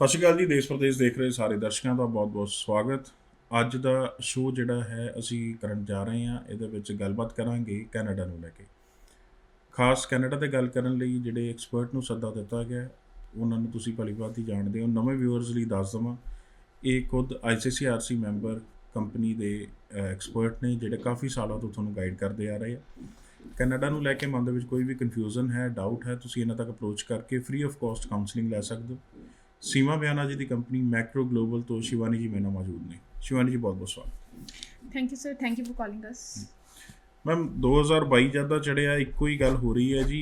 ਸਤਿ ਸ਼੍ਰੀ ਅਕਾਲ ਜੀ। ਦੇਸ਼ ਪ੍ਰਦੇਸ਼ ਦੇਖ ਰਹੇ ਸਾਰੇ ਦਰਸ਼ਕਾਂ ਦਾ ਬਹੁਤ-ਬਹੁਤ ਸਵਾਗਤ। ਅੱਜ ਦਾ ਸ਼ੋਅ ਜਿਹੜਾ ਹੈ ਅਸੀਂ ਕਰਨ ਜਾ ਰਹੇ ਹਾਂ, ਇਹਦੇ ਵਿੱਚ ਗੱਲਬਾਤ ਕਰਾਂਗੇ ਕੈਨੇਡਾ ਨੂੰ ਲੈ ਕੇ। ਖਾਸ ਕੈਨੇਡਾ 'ਤੇ ਗੱਲ ਕਰਨ ਲਈ ਜਿਹੜੇ ਐਕਸਪਰਟ ਨੂੰ ਸੱਦਾ ਦਿੱਤਾ ਗਿਆ ਹੈ, ਉਹਨਾਂ ਨੂੰ ਤੁਸੀਂ ਭਲੀ-ਭਾਂਤੀ ਜਾਣਦੇ ਹੋ। ਨਵੇਂ ਵਿਊਅਰਸ ਲਈ ਦੱਸ ਦੇਵਾਂ, ਇਹ ਖੁਦ ICCRC ਮੈਂਬਰ ਕੰਪਨੀ ਦੇ ਐਕਸਪਰਟ ਨੇ, ਜਿਹੜੇ ਕਾਫੀ ਸਾਲਾਂ ਤੋਂ ਤੁਹਾਨੂੰ ਗਾਈਡ ਕਰਦੇ ਆ ਰਹੇ ਆ। ਕੈਨੇਡਾ ਨੂੰ ਲੈ ਕੇ ਮਨ ਦੇ ਵਿੱਚ ਕੋਈ ਵੀ ਕਨਫਿਊਜ਼ਨ ਹੈ, ਡਾਊਟ ਹੈ, ਤੁਸੀਂ ਇਹਨਾਂ ਤੱਕ ਅਪਰੋਚ ਕਰਕੇ ਫ੍ਰੀ ਆਫ ਕਾਸਟ ਕਾਉਂਸਲਿੰਗ ਲੈ ਸਕਦੇ ਹੋ। ਸੀਮਾ ਬਿਆਨਾ ਜੀ ਦੀ ਕੰਪਨੀ ਮੈਕਰੋ ਗਲੋਬਲ ਤੋਂ ਸ਼ਿਵਾਨੀ ਜੀ ਮੇਰੇ ਨਾਲ ਮੌਜੂਦ ਨੇ। ਸ਼ਿਵਾਨੀ ਜੀ ਬਹੁਤ-ਬਹੁਤ ਸਵਾਗਤ। Thank you sir, thank you for calling us. Ma'am 2022 ਜਦ ਦਾ ਚੜਿਆ, ਇੱਕੋ ਹੀ ਗੱਲ ਹੋ ਰਹੀ ਹੈ ਜੀ,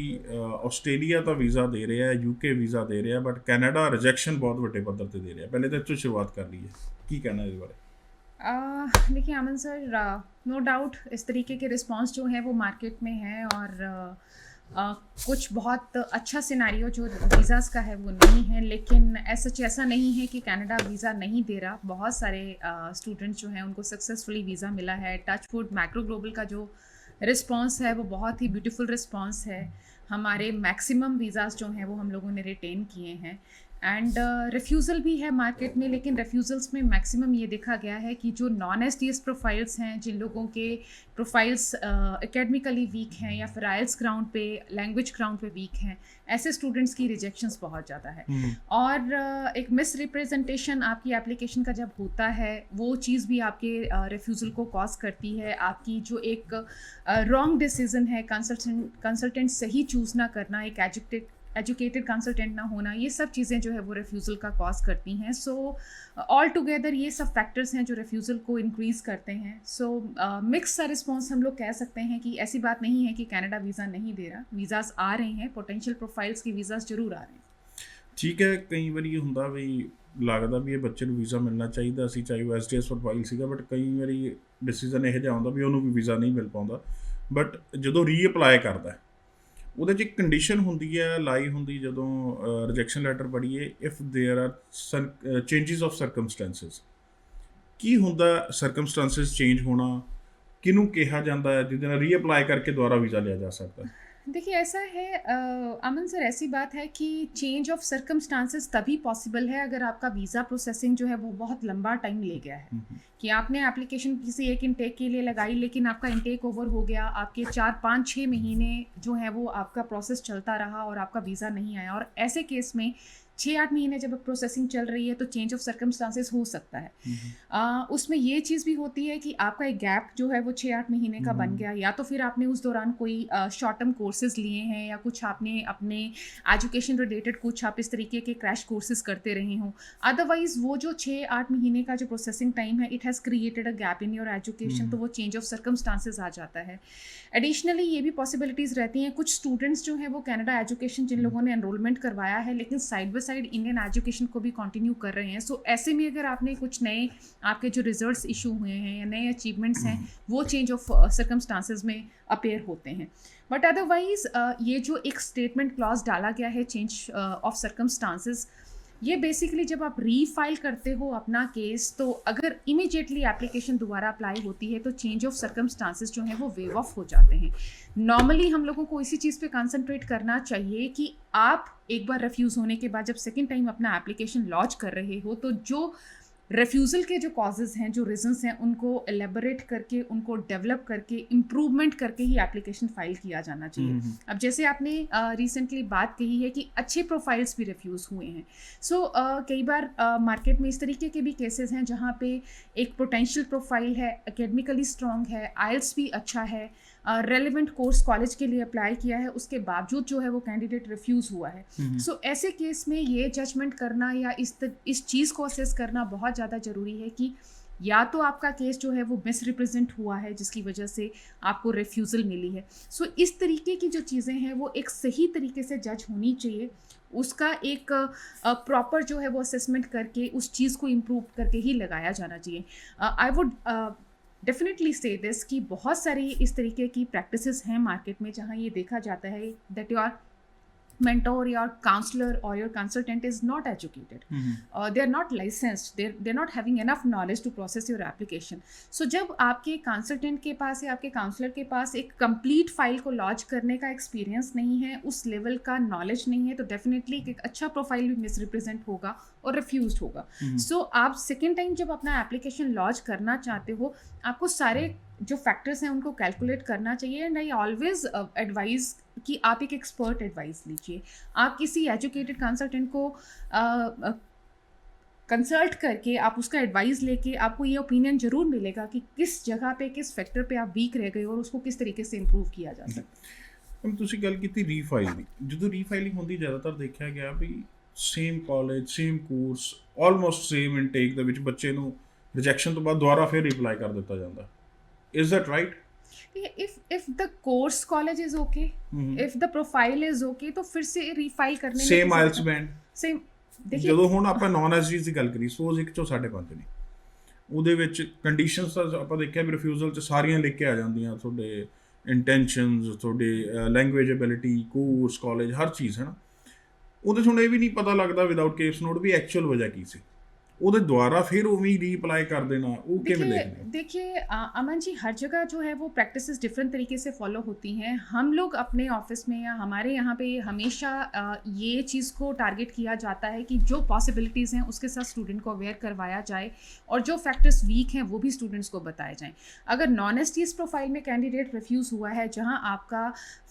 ਆਸਟ੍ਰੇਲੀਆ ਤਾਂ ਵੀਜ਼ਾ ਦੇ ਰਿਹਾ, UK ਵੀਜ਼ਾ ਦੇ ਰਿਹਾ, ਬਟ ਕੈਨੇਡਾ ਰਿਜੈਕਸ਼ਨ ਬਹੁਤ ਵੱਡੇ ਪੱਧਰ ਤੇ ਦੇ ਰਿਹਾ। ਪਹਿਲੇ ਤਾਂ ਇੱਥੋਂ ਸ਼ੁਰੂਆਤ ਕਰ ਲਈਏ, ਕੀ ਕਹਿਣਾ ਇਹਦੇ ਬਾਰੇ? देखिए अमन सर, नो डाउट इस तरीके के रिस्पांस जो है वो मार्केट में है और कुछ बहुत अच्छा सिनेरियो जो वीज़ाज़ का है वो नहीं है, लेकिन ऐसा नहीं है कि कनाडा वीज़ा नहीं दे रहा। बहुत सारे स्टूडेंट्स जो हैं उनको सक्सेसफुली वीज़ा मिला है। टचवुड मैक्रो ग्लोबल का जो रिस्पांस है वो बहुत ही ब्यूटीफुल रिस्पांस है। हमारे मैक्सिमम वीज़ाज़ जो हैं वो हम लोगों ने रिटेन किए हैं एंड रिफ्यूज़ल भी है मार्केट में, लेकिन रिफ्यूज़ल्स में मैक्सिमम ये देखा गया है कि जो नॉन STS प्रोफाइल्स हैं, जिन लोगों के प्रोफाइल्स एकेडमिकली वीक हैं या फिर आइल्स ग्राउंड पे, लैंग्वेज ग्राउंड पे वीक हैं, ऐसे स्टूडेंट्स की रिजेक्शंस बहुत ज़्यादा है। और एक मिस रिप्रेजेंटेशन आपकी एप्लीकेशन का जब होता है, वो चीज़ भी आपके रिफ्यूज़ल को कॉज करती है। आपकी जो एक रॉन्ग डिसीज़न है, कंसल्टेंट सही चूज़ ना करना, एक एजुकेटेड कंसल्टेंट ना होना, ये सब चीज़ें जो है वो रिफ्यूज़ल का कॉज करती हैं। सो ऑल टुगेदर ये सब फैक्टर्स हैं जो रिफ्यूज़ल को इंक्रीज़ करते हैं। सो मिक्स सा रिस्पॉन्स हम लोग कह सकते हैं कि ऐसी बात नहीं है कि कनाडा वीज़ा नहीं दे रहा। वीज़ाज़ आ रहे हैं, पोटेंशियल प्रोफाइल्स की वीज़ाज़ जरूर आ रहे हैं। ਠੀਕ ਹੈ, ਕਈ ਵਾਰੀ ਇਹ ਹੁੰਦਾ ਵੀ ਲੱਗਦਾ ਵੀ ਇਹ ਬੱਚੇ ਨੂੰ ਵੀਜ਼ਾ ਮਿਲਣਾ ਚਾਹੀਦਾ ਸੀ, ਚਾਹੇ ਉਹ STS ਪ੍ਰੋਫਾਈਲ ਸੀਗਾ, ਬਟ ਕਈ ਵਾਰੀ ਡਿਸੀਜ਼ਨ ਇਹੋ ਜਿਹਾ ਹੁੰਦਾ ਵੀ ਉਹਨੂੰ ਵੀ ਵੀਜ਼ਾ ਨਹੀਂ ਮਿਲ ਪਾਉਂਦਾ। ਬਟ ਜਦੋਂ ਰੀਅਪਲਾਈ ਕਰਦਾ, ਉਹਦੇ 'ਚ ਇੱਕ ਕੰਡੀਸ਼ਨ ਹੁੰਦੀ ਹੈ, ਲਾਈ ਹੁੰਦੀ, ਜਦੋਂ ਰਿਜੈਕਸ਼ਨ ਲੈਟਰ ਪੜ੍ਹੀਏ, if there are changes of circumstances. ਕੀ ਹੁੰਦਾ ਸਰਕਮਸਟੈਂਸਿਸ ਚੇਂਜ ਹੋਣਾ? ਕਿਹਨੂੰ ਕਿਹਾ ਜਾਂਦਾ ਹੈ ਜਿਹਦੇ ਨਾਲ ਰੀਅਪਲਾਈ ਕਰਕੇ ਦੁਬਾਰਾ ਵੀਜ਼ਾ ਲਿਆ ਜਾ ਸਕਦਾ? देखिए ऐसा है अमन सर, ऐसी बात है कि चेंज ऑफ सर्कमस्टांसेस तभी पॉसिबल है अगर आपका वीज़ा प्रोसेसिंग जो है वो बहुत लंबा टाइम ले गया है। कि आपने एप्लीकेशन किसी एक इंटेक के लिए लगाई, लेकिन आपका इंटेक ओवर हो गया, आपके 4-5-6 महीने जो है वो आपका प्रोसेस चलता रहा और आपका वीज़ा नहीं आया। और ऐसे केस में 6-8 महीने जब प्रोसेसिंग चल रही है तो चेंज ऑफ सर्कमस्टांसेस हो सकता है। उसमें ये चीज़ भी होती है कि आपका एक गैप जो है वो 6-8 महीने का बन गया, या तो फिर आपने उस दौरान कोई शॉर्ट टर्म कोर्सेज लिए हैं, या कुछ आपने अपने एजुकेशन रिलेटेड कुछ आप इस तरीके के क्रैश कोर्सेज करते रहे हों। अदरवाइज़ वो जो 6-8 महीने का जो प्रोसेसिंग टाइम है, it has created a gap in your education, तो वो चेंज ऑफ सर्कमस्टांसेस आ जाता है। एडिशनली ये भी पॉसिबिलिटीज़ रहती हैं, कुछ स्टूडेंट्स जो हैं वो कनाडा एजुकेशन जिन लोगों ने एनरोलमेंट करवाया है, लेकिन side by side Indian education को भी कंटिन्यू कर रहे हैं। सो ऐसे में अगर आपने कुछ नए आपके जो रिजल्ट्स इशू हुए हैं या नए अचीवमेंट्स हैं, वो चेंज ऑफ सर्कमस्टांसेस में अपेयर होते हैं। बट अदरवाइज ये जो एक स्टेटमेंट क्लॉज डाला गया है चेंज ऑफ सर्कमस्टांसेस, ये बेसिकली जब आप रीफाइल करते हो अपना केस, तो अगर इमीडिएटली एप्लीकेशन दोबारा अप्लाई होती है तो चेंज ऑफ सर्कमस्टांसेस जो हैं वो वेव ऑफ हो जाते हैं। नॉर्मली हम लोगों को इसी चीज़ पे कंसंट्रेट करना चाहिए कि आप एक बार रिफ्यूज़ होने के बाद जब सेकेंड टाइम अपना एप्लीकेशन लॉन्च कर रहे हो, तो जो रिफ्यूज़ल के जो कॉजेज़ हैं, जो रीजंस हैं, उनको एलेबोरेट करके, उनको डेवलप करके, इम्प्रूवमेंट करके ही एप्लीकेशन फाइल किया जाना चाहिए। अब जैसे आपने रिसेंटली बात कही है कि अच्छे प्रोफाइल्स भी रिफ्यूज़ हुए हैं। सो कई बार मार्केट में इस तरीके के भी केसेस हैं जहाँ पे एक पोटेंशियल प्रोफाइल है, एकेडमिकली स्ट्रॉन्ग है, आइल्स भी अच्छा है, रेलिवेंट कोर्स कॉलेज के लिए अप्लाई किया है, उसके बावजूद जो है वो कैंडिडेट रिफ्यूज़ हुआ है। सो ऐसे केस में ये जजमेंट करना या इस चीज़ को असेस करना बहुत ज़्यादा ज़रूरी है कि या तो आपका केस जो है वो मिस रिप्रेजेंट हुआ है जिसकी वजह से आपको रिफ्यूज़ल मिली है। सो इस तरीके की जो चीज़ें हैं वो एक सही तरीके से जज होनी चाहिए, उसका एक प्रॉपर जो है वो असेसमेंट करके उस चीज़ को इम्प्रूव करके ही लगाया जाना चाहिए। आई वुड डेफिनेटली से दिस कि बहुत सारी इस तरीके की प्रैक्टिसेस हैं मार्केट में जहाँ ये देखा जाता है that your mentor, your counselor or your consultant is not educated. They are not licensed, they're not having enough knowledge to process your application. So जब आपके consultant के पास या आपके counselor के पास एक complete file को lodge करने का experience नहीं है, उस level का knowledge नहीं है, तो definitely एक अच्छा profile भी misrepresent होगा और refused होगा. So आप second time जब अपना application lodge करना चाहते हो, आपको सारे जो फैक्टर्स हैं उनको कैलकुलेट करना चाहिए. एंड आई ऑलवेज एडवाइज कि आप एक एक्सपर्ट एडवाइस लीजिए. आप किसी एजुकेटेड कंसल्टेंट को कंसल्ट करके आप उसका एडवाइस लेके आपको ये ओपिनियन जरूर मिलेगा कि किस जगह पे किस फैक्टर पे आप वीक रह गए और उसको किस तरीके से इंप्रूव किया जा सकता. हम ਤੁਸੀਂ ਗੱਲ ਕੀਤੀ ਰੀਫਾਈਲ ਦੀ. ਜਦੋਂ ਰੀਫਾਈਲਿੰਗ ਹੁੰਦੀ ਜ਼ਿਆਦਾਤਰ ਦੇਖਿਆ ਗਿਆ ਵੀ same college same course almost same intake ਦੇ ਵਿੱਚ ਬੱਚੇ ਨੂੰ ਰਿਜੈਕਸ਼ਨ ਤੋਂ ਬਾਅਦ ਦੁਬਾਰਾ ਫਿਰ ਰਿਪਲਾਈ ਕਰ ਦਿੱਤਾ ਜਾਂਦਾ. Is that right? If the course college is okay, if the profile is okay, तो फिर से refile करने में same IELTS band same. देखिए ਜਦੋਂ ਹੁਣ ਆਪਾਂ ਨੌਨ ਐਸਜੀ ਦੀ ਗੱਲ ਕਰੀ ਸਪੋਜ਼ 1 ਚੋਂ 5.5 ਨੇ ਉਹਦੇ ਵਿੱਚ ਕੰਡੀਸ਼ਨਸ ਤਾਂ ਆਪਾਂ ਦੇਖਿਆ ਵੀ ਰਿਫਿਊਜ਼ਲ 'ਚ ਸਾਰੀਆਂ ਲਿਖ ਕੇ ਆ ਜਾਂਦੀਆਂ ਤੁਹਾਡੇ ਇੰਟੈਂਸ਼ਨਸ ਤੁਹਾਡੇ ਲੈਂਗੁਏਜ ਐਬਿਲਿਟੀ ਕੋਰਸ ਕਾਲਜ ਹਰ ਚੀਜ਼ ਹੈ ਨਾ. ਉਹਦੇ 'ਚ ਹੁਣ ਇਹ ਵੀ ਨਹੀਂ ਪਤਾ ਲੱਗਦਾ ਵਿਦਆਊਟ ਕੇਸ ਨੋਟ ਵੀ ਐਕਚੁਅਲ ਵਜ੍ਹਾ ਕੀ ਸੀ. ਉਹਦੇ द्वारा फिर वो भी रीअप्लाई कर देना वो किਵੇਂ देखते हैं? देखिए अमन जी, हर जगह जो है वो प्रैक्टिसेस डिफरेंट तरीके से फॉलो होती हैं. हम लोग अपने ऑफिस में या हमारे यहाँ पे हमेशा ये चीज़ को टारगेट किया जाता है कि जो पॉसिबिलिटीज़ हैं उसके साथ स्टूडेंट को अवेयर करवाया जाए और जो फैक्टर्स वीक हैं वो भी स्टूडेंट्स को बताए जाएँ. अगर नॉन एसटीएस प्रोफाइल में कैंडिडेट रिफ्यूज़ हुआ है जहाँ आपका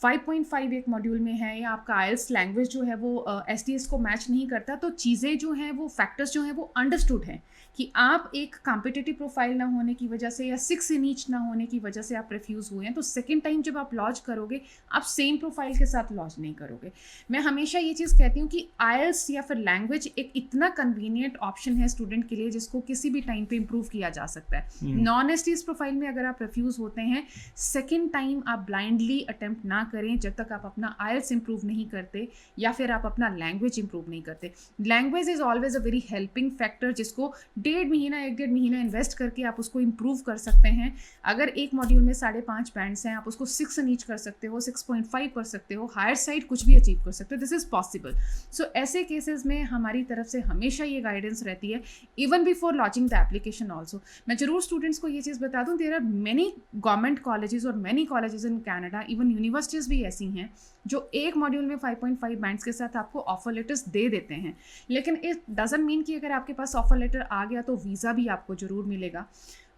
5.5 एक मॉड्यूल में है या आपका आइल्स लैंग्वेज जो है वो एसटीएस को मैच नहीं करता, तो चीज़ें जो हैं वो फैक्टर्स जो हैं वो अंडरस्टूड हैं कि आप एक कॉम्पिटिटिव प्रोफाइल ना होने की वजह से या 6 इन ईच ना होने की वजह से आप रिफ्यूज़ हुए हैं. तो सेकंड टाइम जब आप लॉन्च करोगे आप सेम प्रोफाइल के साथ लॉन्च नहीं करोगे. मैं हमेशा ये चीज़ कहती हूँ कि आइल्स या फिर लैंग्वेज एक इतना कन्वीनियंट ऑप्शन है स्टूडेंट के लिए जिसको किसी भी टाइम पे इम्प्रूव किया जा सकता है. नॉन एसटीएस प्रोफाइल में अगर आप रिफ्यूज़ होते हैं, सेकेंड टाइम आप ब्लाइंडली अटेम्प्ट ना करें जब तक आप अपना आइल्स इम्प्रूव नहीं करते या फिर आप अपना लैंग्वेज इम्प्रूव नहीं करते. Language is always a very helping factor जिसको 1.5 महीना इन्वेस्ट करके आप उसको इम्प्रूव कर सकते हैं. अगर एक मॉड्यूल में 5.5 बैंड्स हैं, आप उसको 6 नीच कर सकते हो, 6.5 कर सकते हो, हायर साइड कुछ भी अचीव कर सकते हो. This is possible. सो ऐसे केसेस में हमारी तरफ से हमेशा ये गाइडेंस रहती है even before launching the application also. मैं ज़रूर स्टूडेंट्स को ये चीज़ बता दूँ, there are many government colleges और many colleges in Canada, even universities भी ऐसी हैं जो एक मॉड्यूल में 5.5 बैंड्स के साथ आपको ऑफर लेटर्स दे देते हैं. लेकिन इट डजंट मीन कि अगर आपके पास ऑफर लेटर आ गया तो वीज़ा भी आपको ज़रूर मिलेगा.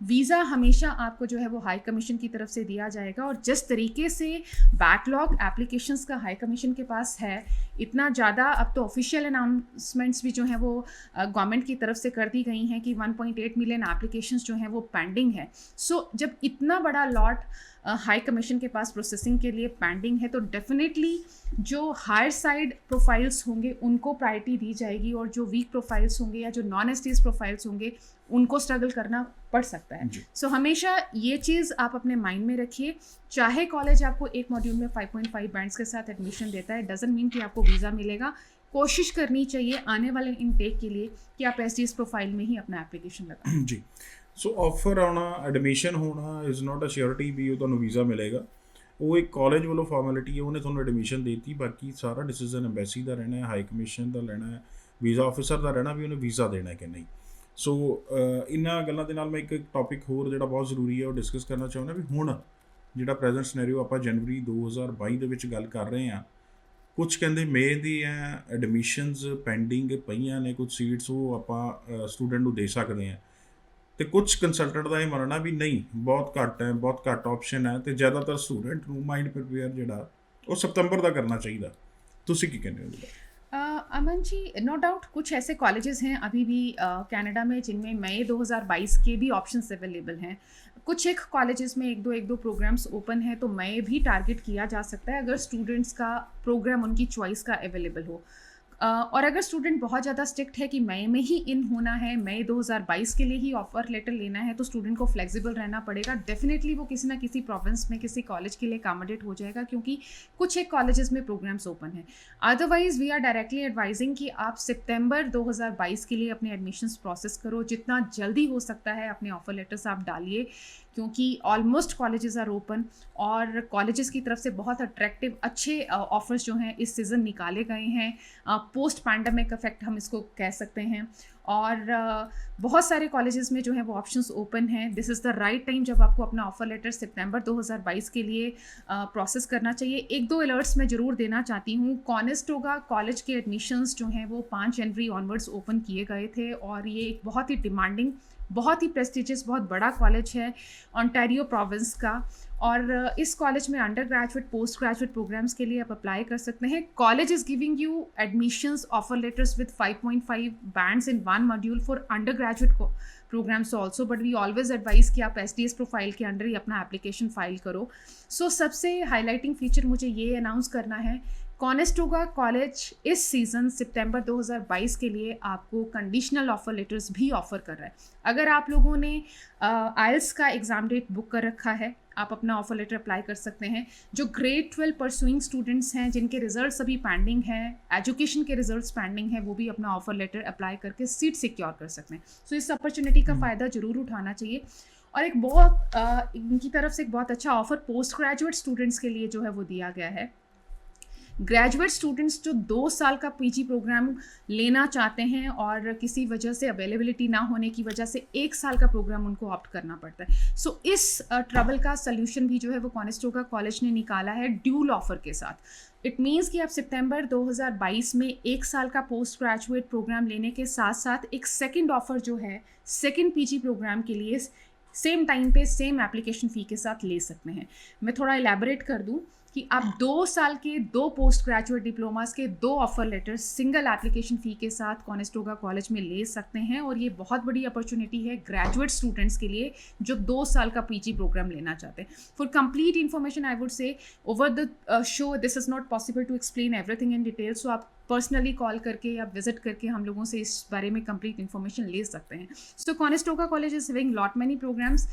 वीज़ा हमेशा आपको जो है वो हाई कमीशन की तरफ से दिया जाएगा. और जिस तरीके से बैकलॉग एप्लीकेशंस का हाई कमीशन के पास है, इतना ज़्यादा अब तो ऑफिशियल अनाउंसमेंट्स भी जो हैं वो गवर्नमेंट की तरफ से कर दी गई हैं कि 1.8 मिलियन एप्लीकेशंस जो हैं वो पेंडिंग है. सो जब इतना बड़ा लॉट हाई कमीशन के पास प्रोसेसिंग के लिए पेंडिंग है तो डेफिनेटली जो हायर साइड प्रोफाइल्स होंगे उनको प्रायोरिटी दी जाएगी और जो वीक प्रोफाइल्स होंगे या जो नॉन एसटीएस प्रोफाइल्स होंगे उनको स्ट्रगल करना पड़ सकता है. सो हमेशा ये चीज़ आप अपने माइंड में रखिए. चाहे कॉलेज आपको एक मॉड्यूल में 5.5 बैंड्स के साथ एडमिशन देता है, डजंट मीन कि आपको वीज़ा मिलेगा. कोशिश करनी चाहिए आने वाले इनटेक के लिए कि आप एसटीएस प्रोफाइल में ही अपना एप्लीकेशन लगाएं. जी. सो ऑफर आना एडमिशन होना इज़ नॉट अ श्योरिटी भी ਉਹ ਤੁਹਾਨੂੰ ਵੀਜ਼ਾ ਮਿਲੇਗਾ. ਉਹ ਇੱਕ ਕਾਲਜ ਵੱਲੋਂ ਫਾਰਮੈਲਿਟੀ ਹੈ, ਉਹਨੇ ਤੁਹਾਨੂੰ ਐਡਮਿਸ਼ਨ ਦੇਤੀ, ਬਾਕੀ ਸਾਰਾ ਡਿਸੀਜਨ ਐਮਬੈਸੀ ਦਾ ਰਹਿਣਾ ਹੈ, ਹਾਈ ਕਮਿਸ਼ਨ ਦਾ ਲੈਣਾ ਹੈ, ਵੀਜ਼ਾ ਆਫਿਸਰ ਦਾ ਰਹਿਣਾ ਵੀ ਉਹਨੇ ਵੀਜ਼ਾ ਦੇਣਾ ਕਿ ਨਹੀਂ. ਸੋ ਇਹਨਾਂ ਗੱਲਾਂ ਦੇ ਨਾਲ ਮੈਂ ਇੱਕ ਟੌਪਿਕ ਹੋਰ ਜਿਹੜਾ ਬਹੁਤ ਜ਼ਰੂਰੀ ਹੈ ਉਹ ਡਿਸਕਸ ਕਰਨਾ ਚਾਹੁੰਦਾ ਵੀ ਹੁਣ ਜਿਹੜਾ ਪ੍ਰੈਜ਼ੈਂਟ ਸਿਨੈਰੀਓ ਆਪਾਂ ਜਨਵਰੀ 2022 ਦੇ ਵਿੱਚ ਗੱਲ ਕਰ ਰਹੇ ਹਾਂ, ਕੁਝ ਕਹਿੰਦੇ ਮਈ ਦੀ ਹੈ ਐਡਮਿਸ਼ਨਸ ਪੈਂਡਿੰਗ ਪਈਆਂ ਨੇ, ਕੁਝ ਸੀਟਸ ਉਹ ਆਪਾਂ ਸਟੂਡੈਂਟ ਨੂੰ ਦੇ ਸਕਦੇ ਹਾਂ. ਤੇ ਕੁਝ ਕੰਸਲਟੈਂਟ ਦਾ ਇਹ ਮੰਨਣਾ ਵੀ ਨਹੀਂ ਬਹੁਤ ਘੱਟ ਹੈ, ਬਹੁਤ ਘੱਟ ਆਪਸ਼ਨ ਹੈ ਤੇ ਜ਼ਿਆਦਾਤਰ ਸਟੂਡੈਂਟ ਨੂੰ ਮਾइंड प्रिपेयर ਜਿਹੜਾ ਉਹ सितंबर ਦਾ करना चाहिए. ਤੁਸੀਂ ਕੀ ਕਹਿੰਦੇ ਹੋ? अमन जी, नो डाउट कुछ ऐसे कॉलेजेस हैं अभी भी कनाडा में जिनमें मई 2022 के भी ऑप्शंस अवेलेबल हैं. कुछ एक कॉलेजेस में एक दो प्रोग्राम्स ओपन है तो मई भी टारगेट किया जा सकता है अगर स्टूडेंट्स का प्रोग्राम उनकी चॉइस का अवेलेबल हो. और अगर स्टूडेंट बहुत ज़्यादा स्ट्रिक्ट है कि मई में ही इन होना है, मई 2022 के लिए ही ऑफर लेटर लेना है, तो स्टूडेंट को फ्लेक्सिबल रहना पड़ेगा। डेफिनेटली वो किसी ना किसी प्रोविंस में किसी कॉलेज के लिए अकोमोडेट हो जाएगा, क्योंकि कुछ एक कॉलेजेस में प्रोग्राम्स ओपन हैं। Otherwise we are directly advising कि आप सितंबर 2022 के लिए अपने एडमिशन्स प्रोसेस करो, जितना जल्दी हो सकता है अपने ऑफर लेटर्स आप डालिए, क्योंकि ऑलमोस्ट कॉलेजेस आर ओपन और कॉलेजेस की तरफ से बहुत अट्रैक्टिव अच्छे ऑफर्स जो हैं इस सीज़न निकाले गए हैं। पोस्ट पैंडमिक इफेक्ट हम इसको कह सकते हैं, और बहुत सारे कॉलेजेस में जो है वो ऑप्शंस ओपन हैं। This is the right time जब आपको अपना ऑफर लेटर सितंबर 2022 के लिए प्रोसेस करना चाहिए। एक दो अलर्ट्स मैं ज़रूर देना चाहती हूँ। कॉनेस्टोगा कॉलेज के एडमिशन्स जो हैं वो 5 जनवरी ऑनवर्ड्स ओपन किए गए थे, और ये एक बहुत ही डिमांडिंग, बहुत ही प्रेस्टिजियस, बहुत बड़ा कॉलेज है ओंटारियो प्रोविंस का। और इस कॉलेज में undergraduate postgraduate programmes के लिए आप अप्लाई कर सकते हैं। College is giving you admissions offer letters with 5.5 bands in 1 module for undergraduate programmes also, but we always advise कि आप एसडीएस प्रोफाइल के अंडर ही अपना एप्लीकेशन फाइल करो। सो सबसे हाईलाइटिंग फीचर मुझे ये अनाउंस करना है, कॉनेस्टोगा कॉलेज इस सीज़न सितंबर 2022 के लिए आपको कंडीशनल ऑफर लेटर्स भी ऑफर कर रहा है। अगर आप लोगों ने आइल्स का एग्ज़ाम डेट बुक कर रखा है, आप अपना ऑफर लेटर अप्लाई कर सकते हैं। जो ग्रेड 12 परसुइंग स्टूडेंट्स हैं जिनके रिजल्ट्स अभी पेंडिंग हैं, एजुकेशन के रिजल्ट्स पेंडिंग हैं, वो भी अपना ऑफर लेटर अप्लाई करके सीट सिक्योर कर सकते हैं। सो इस अपॉर्चुनिटी का फ़ायदा ज़रूर उठाना चाहिए। और एक बहुत इनकी तरफ से एक बहुत अच्छा ऑफर पोस्ट ग्रेजुएट स्टूडेंट्स के लिए जो है वो दिया गया है। ग्रेजुएट स्टूडेंट्स जो 2 साल का पीजी प्रोग्राम लेना चाहते हैं और किसी वजह से अवेलेबिलिटी ना होने की वजह से 1 साल का प्रोग्राम उनको ऑप्ट करना पड़ता है। सो इस ट्रबल का सल्यूशन भी जो है वो कॉनेस्टोगा कॉलेज ने निकाला है ड्यूल ऑफर के साथ। इट मीन्स कि आप सितंबर 2022 में 1 साल का पोस्ट ग्रेजुएट प्रोग्राम लेने के साथ साथ एक सेकेंड ऑफर जो है सेकेंड पीजी प्रोग्राम के लिए सेम टाइम पे सेम एप्लीकेशन फ़ी के साथ ले सकते हैं। मैं थोड़ा इलेबोरेट कर दूं कि आप 2 साल के 2 पोस्ट ग्रेजुएट डिप्लोमास के 2 offer letters single application fee के साथ कॉनेस्टोगा कॉलेज में ले सकते हैं, और ये बहुत बड़ी अपॉर्चुनिटी है ग्रेजुएट स्टूडेंट्स के लिए जो 2 साल का पीजी प्रोग्राम लेना चाहते हैं। For complete information I would say over the show this is not possible to explain everything in detail, so आप पर्सनली कॉल करके या विजिट करके हम लोगों से इस बारे में कंप्लीट इन्फॉर्मेशन ले सकते हैं। So Conestoga college is having lot many programmes.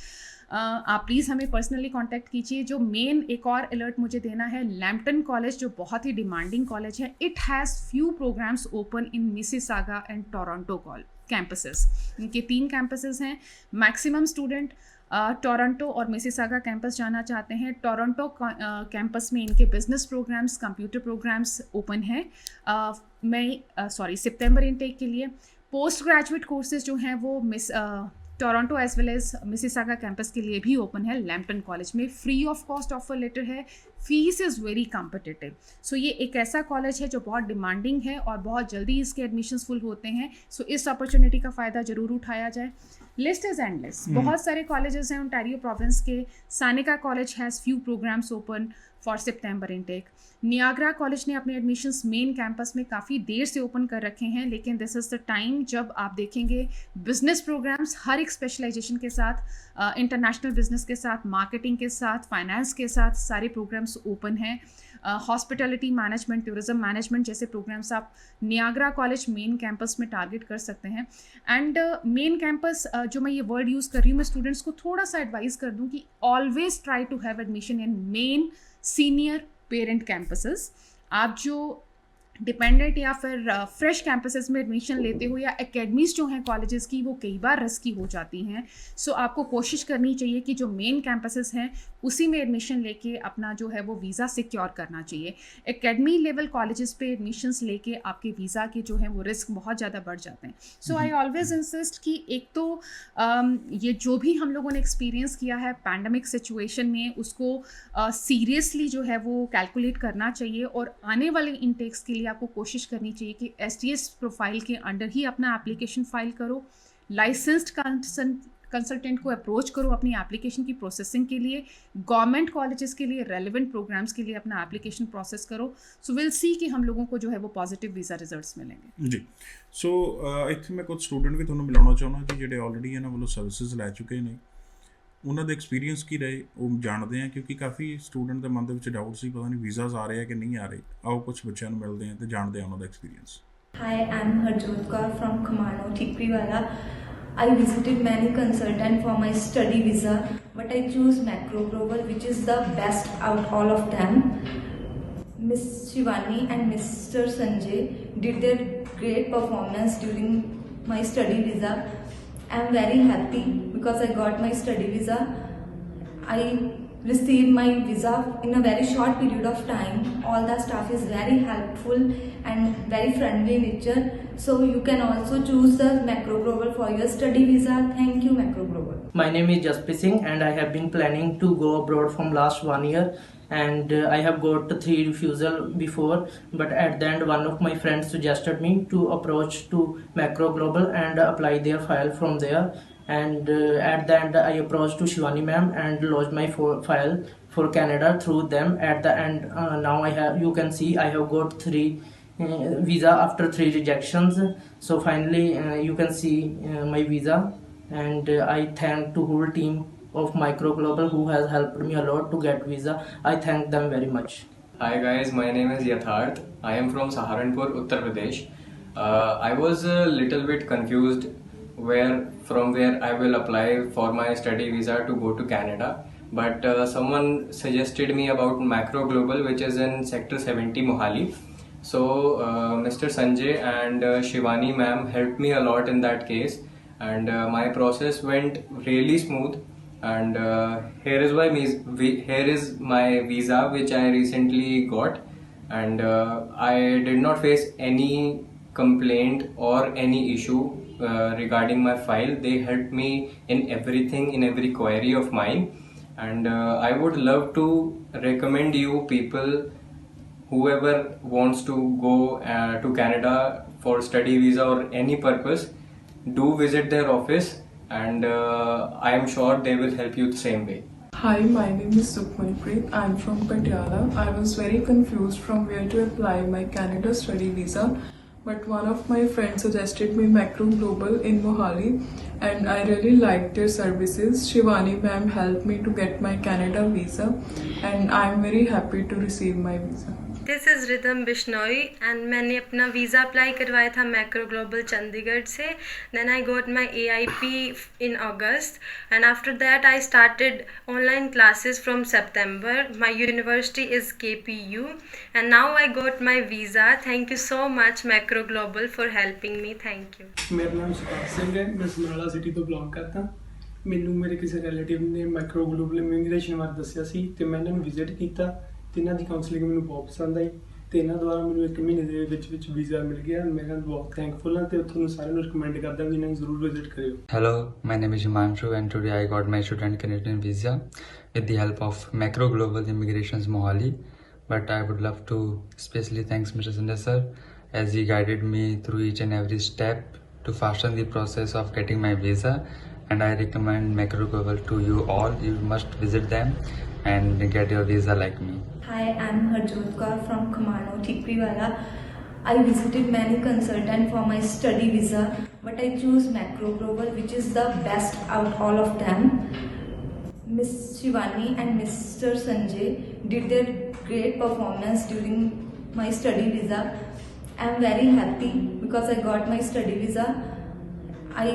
आप प्लीज़ हमें पर्सनली कांटेक्ट कीजिए। जो मेन एक और अलर्ट मुझे देना है, लैम्पटन कॉलेज जो बहुत ही डिमांडिंग कॉलेज है, it has few programmes open in Mississauga and Toronto campuses. इनके 3 कैंपसेस हैं। मैक्सिमम स्टूडेंट टोरंटो और मिसिसागा कैंपस जाना चाहते हैं। टोरंटो कैंपस में इनके business programmes, computer programmes open है सितंबर इनटेक के लिए। पोस्ट ग्रेजुएट कोर्सेज जो हैं वो Toronto as well as Mississauga campus के लिए भी ओपन है। लैम्पटन कॉलेज में free of cost offer letter है, fees is very competitive. So ये एक ऐसा कॉलेज है जो बहुत डिमांडिंग है और बहुत जल्दी इसके एडमिशन्स फुल होते हैं। सो इस अपॉर्चुनिटी का फ़ायदा ज़रूर उठाया जाए। लिस्ट इज एंडलेस, बहुत सारे कॉलेजेस हैं ओंटारियो प्रोविंस के। Seneca college has few programmes open for September intake. Niagara college ने अपने एडमिशन्स मेन कैंपस में काफ़ी देर से ओपन कर रखे हैं, लेकिन दिस इज़ द टाइम जब आप देखेंगे बिजनेस प्रोग्राम्स हर एक स्पेशलाइजेशन के साथ, इंटरनेशनल बिजनेस के साथ, मार्केटिंग के साथ, फाइनेंस के साथ सारे प्रोग्राम्स ओपन हैं। हॉस्पिटैलिटी मैनेजमेंट, टूरिज्म मैनेजमेंट जैसे प्रोग्राम्स आप नियाग्रा कॉलेज मेन कैंपस में टारगेट कर सकते हैं। एंड मेन कैंपस जो मैं ये वर्ड यूज़ कर रही हूँ, मैं स्टूडेंट्स को थोड़ा सा एडवाइस कर दूँ कि always try to have admission in main senior parent campuses. आप जो डिपेंडेंट या फिर फ्रेश कैंपसेस में एडमिशन लेते हो या एकेडमीज जो हैं कॉलेजेस की, वो कई बार रिस्की हो जाती हैं। सो आपको कोशिश करनी चाहिए कि जो मेन कैंपसेस हैं उसी में एडमिशन लेके अपना जो है वो वीज़ा सिक्योर करना चाहिए। एकेडमी लेवल कॉलेजेस पे एडमिशन्स लेके आपके वीज़ा के जो है वो रिस्क बहुत ज़्यादा बढ़ जाते हैं। सो आई ऑलवेज इंसिस्ट कि एक तो ये जो भी हम लोगों ने एक्सपीरियंस किया है पैंडमिक सिचुएशन में, उसको सीरियसली जो है वो कैलकुलेट करना चाहिए, और आने वाले इनटेक्स के लिए आपको कोशिश करनी चाहिए कि एसडीएस प्रोफाइल के अंडर ही अपना एप्लीकेशन फाइल करो। लाइसेंस्ड कंसल्टेंट को अप्रोच करो अपनी एप्लीकेशन की प्रोसेसिंग के लिए। गवर्नमेंट कॉलेजेस के लिए रेलेवेंट प्रोग्राम्स के लिए अपना एप्लीकेशन प्रोसेस करो। सो विल सी कि हम लोगों को जो है वो पॉजिटिव वीज़ा रिजल्ट्स मिलेंगे जी। सो ਇੱਥੇ ਮੈਂ ਕੁਝ ਸਟੂਡੈਂਟ ਵੀ ਤੁਹਾਨੂੰ ਮਿਲਾਉਣਾ ਚਾਹੁੰਦਾ ਕਿ ਜਿਹੜੇ ਆਲਰੇਡੀ ਇਹਨਾਂ ਵੱਲੋਂ ਸਰਵਿਸਿਜ਼ ਲੈ ਚੁੱਕੇ ਨੇ, ਉਹਨਾਂ ਦੇ ਐਕਸਪੀਰੀਅੰਸ ਕੀ ਰਹੇ ਉਹ ਜਾਣਦੇ ਆ, ਕਿਉਂਕਿ ਕਾਫੀ ਸਟੂਡੈਂਟ ਦੇ ਮਨ ਦੇ ਵਿੱਚ ਡਾਊਟ ਸੀ, ਪਤਾ ਨਹੀਂ ਵੀਜ਼ਾਜ਼ ਆ ਰਹੇ ਆ ਕਿ ਨਹੀਂ ਆ ਰਹੇ। ਆਓ ਕੁਝ ਬੱਚਿਆਂ ਨੂੰ ਮਿਲਦੇ ਆ ਤੇ ਜਾਣਦੇ ਆ ਉਹਨਾਂ ਦਾ experience. Hi, I'm Harjot Kaur from Khmano, Tikriwala. I visited many consultants for my study visa, but I choose Macro Global, which is the best out all of them. Miss Shivani and Mr. Sanjay did their great performance during my study visa. I'm very happy because I got my study visa. I received my visa in a very short period of time. All the staff is very helpful and very friendly in nature. So you can also choose the Macro Global for your study visa. Thank you, Macro Global. My name is Jasprit Singh and I have been planning to go abroad from last 1 year, and I have got 3 refusal before, but at the end one of my friends suggested me to approach to Macro Global and apply their file from there, and at the end I approached to Shivani ma'am and lodged my file for Canada through them. At the end now I have, you can see I have got 3 visa after 3 rejections. So finally you can see my visa, and I thank to whole team of Micro Global who has helped me a lot to get visa. I thank them very much. Hi guys, my name is Yatharth. I am from Saharanpur, Uttar Pradesh. I was a little bit confused where I will apply for my study visa to go to Canada. But someone suggested me about Macro Global, which is in Sector 70 Mohali. So Mr. Sanjay and Shivani ma'am helped me a lot in that case, and my process went really smooth. And here is my visa which I recently got, and I did not face any complaint or any issue regarding my file. They helped me in everything, in every query of mine, and I would love to recommend you people, whoever wants to go to Canada for study visa or any purpose, do visit their office, and I am sure they will help you the same way. Hi, my name is Sukhmanpreet. I'm from Patiala. I was very confused from where to apply my Canada study visa, but one of my friends suggested me Macro Global in Mohali, and I really liked their services. Shivani ma'am helped me to get my Canada visa, and I'm very happy to receive my visa. This is rhythm Bishnoi and मैंने अपना visa apply करवाया था macro global Chandigarh से. Then I got my AIP in August, and after that I started online classes from September. My university is KPU, and now I got my visa. Thank you so much Macro Global for helping me. Thank you. ਮੇਰਾ ਨਾਮ ਸੁਖਾਸ ਸਿੰਘ ਹੈ, ਮੈਂ Samrala city ਤੋਂ belong ਕਰਦਾ. ਮੈਨੂੰ ਮੇਰੇ ਕਿਸੇ relative ਨੇ ਮਾਈਕਰੋ ਗਲੋਬਲ ਇਮੀਗ੍ਰੇਸ਼ਨ ਬਾਰੇ ਦੱਸਿਆ ਸੀ ਤੇ ਮੈਂ ਇਹਨਾਂ ਨੂੰ ਵਿਜ਼ਿਟ ਕੀਤਾ ਤੇ ਇਹਨਾਂ ਦੀ ਕਾਉਂਸਲਿੰਗ ਮੈਨੂੰ ਬਹੁਤ ਪਸੰਦ ਆਈ ਤੇ ਇਹਨਾਂ ਦੁਆਰਾ ਮੈਨੂੰ 1 ਮਹੀਨੇ ਦੇ ਵਿੱਚ ਵੀਜ਼ਾ ਮਿਲ ਗਿਆ. ਮੈਂ ਇਹਨਾਂ ਨੂੰ ਬਹੁਤ ਥੈਂਕਫੁਲ ਹਾਂ ਤੇ ਤੁਹਾਨੂੰ ਸਾਰਿਆਂ ਨੂੰ ਰਿਕਮੈਂਡ ਕਰਦਾ ਵੀ ਇਹਨਾਂ ਨੂੰ ਜ਼ਰੂਰ ਵਿਜ਼ਿਟ ਕਰਿਓ. Hello, my name is Himanshu and today I got my student Canadian visa with the help of Macro Global Immigrations Mohali. But I would love to especially thanks Mr. Sanjay sir as he guided me through each and every step to fasten the process of getting my visa, and I recommend Macro Global to you all. You must visit them and get your visa like me. Hi, I'm Harjot Kaur from Khmano, Tikriwala. I visited many consultants for my study visa, but I choose Macro Global, which is the best out all of them. Miss Shivani and Mr. Sanjay did their great performance during my study visa. I'm very happy because I got my study visa. I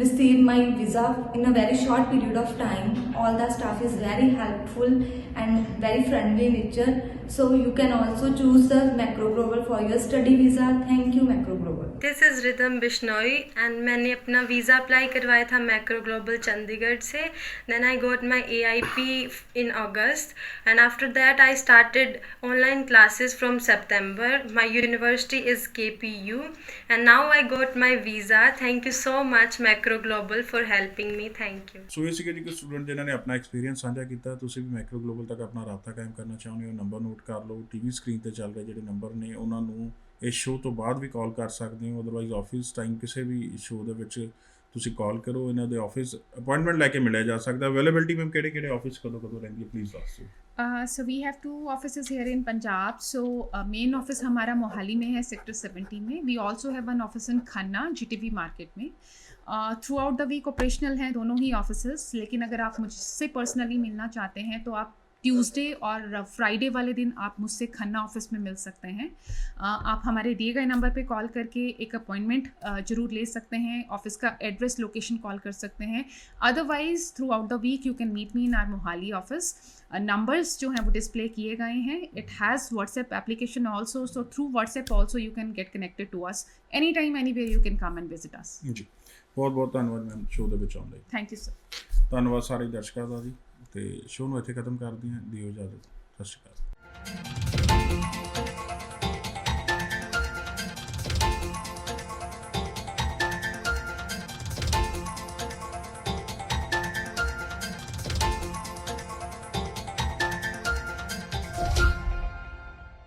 received my visa in a very short period of time. All the staff is very helpful and very friendly in nature. So you can also choose the Macro Global for your study visa. Thank you Macro Global. This is rhythm Bishnoi and मैंने अपना visa apply करवाया था macro global Chandigarh से. Then I got my AIP in August, and after that I started online classes from September. My university is KPU, and now I got my visa. Thank you so much Macro Global for helping me. Thank you. ਸੋ ਇਹ ਸੀਗੇ ਜੀ ਕਿ student ਜਿਨ੍ਹਾਂ ਨੇ ਆਪਣਾ experience ਸਾਂਝਾ ਕੀਤਾ. ਤੁਸੀਂ ਵੀ ਮੈਕਰੋ ਗਲੋਬਲ ਤੱਕ ਆਪਣਾ ਰਾਬਤਾ ਕਾਇਮ ਕਰਨਾ ਚਾਹੁੰਦੇ ਹੋ, ਨੰਬਰ ਨੋਟ ਕਰ ਲਓ. TV ਸਕਰੀਨ ਤੇ ਚੱਲ ਰਹੇ ਜਿਹੜੇ ਨੰਬਰ ਨੇ ਉਹਨਾਂ ਨੂੰ ਇਸ ਸ਼ੋਅ ਤੋਂ ਬਾਅਦ ਵੀ ਕਾਲ ਕਰ ਸਕਦੇ ਹੋ. ਅਦਰਵਾਈਜ਼ ਆਫਿਸ ਟਾਈਮ ਕਿਸੇ ਵੀ ਸ਼ੋਅ ਦੇ ਵਿੱਚ ਤੁਸੀਂ ਕਾਲ ਕਰੋ. ਇਹਨਾਂ ਦੇ ਆਫਿਸ ਅਪਾਇੰਟਮੈਂਟ ਲੈ ਕੇ ਮਿਲਿਆ ਜਾ ਸਕਦਾ. ਅਵੇਲੇਬਿਲਿਟੀ ਮੈਮ ਕਿਹੜੇ ਆਫਿਸ ਕਦੋਂ ਰਹਿੰਦੀ ਹੈ, ਪਲੀਜ਼ ਦੱਸ ਦਿਓ. So we have 2 offices here in Punjab. So main office हमारा मोहाली में है सेक्टर 70 में. We also have one office in Khanna GTV market में. Throughout the week operational हैं दोनों ही ऑफिसेस. लेकिन अगर आप मुझसे पर्सनली मिलना चाहते हैं तो आप ट्यूसडे और फ्राइडे वाले दिन आप मुझसे खन्ना ऑफिस में मिल सकते हैं। आप हमारे दिए गए नंबर पे कॉल करके एक अपॉइंटमेंट ज़रूर ले सकते हैं, ऑफिस का एड्रेस लोकेशन कॉल कर सकते हैं। Otherwise throughout the week you can meet me in our Mohali office. Numbers जो हैं वो डिस्प्ले किए गए हैं। It has WhatsApp application also, so through WhatsApp also you can get connected to us any time anywhere. You can come and visit us. ਜੀ ਬਹੁਤ ਬਹੁਤ ਧੰਨਵਾਦ ਮੈਮ ਸ਼ੋਅ ਦੇ ਵਿੱਚ ਆਉਣ ਲਈ। Thank you sir. ਧੰਨਵਾਦ ਸਾਰੇ ਦਰਸ਼ਕਾਂ ਦਾ ਜੀ, ਤੇ ਸ਼ੋਅ ਨੂੰ ਇੱਥੇ ਖਤਮ ਕਰਦੇ ਹਾਂ। ਦਿਓ ਇਜਾਜ਼ਤ। ਸਤਿ ਸ਼੍ਰੀ ਅਕਾਲ।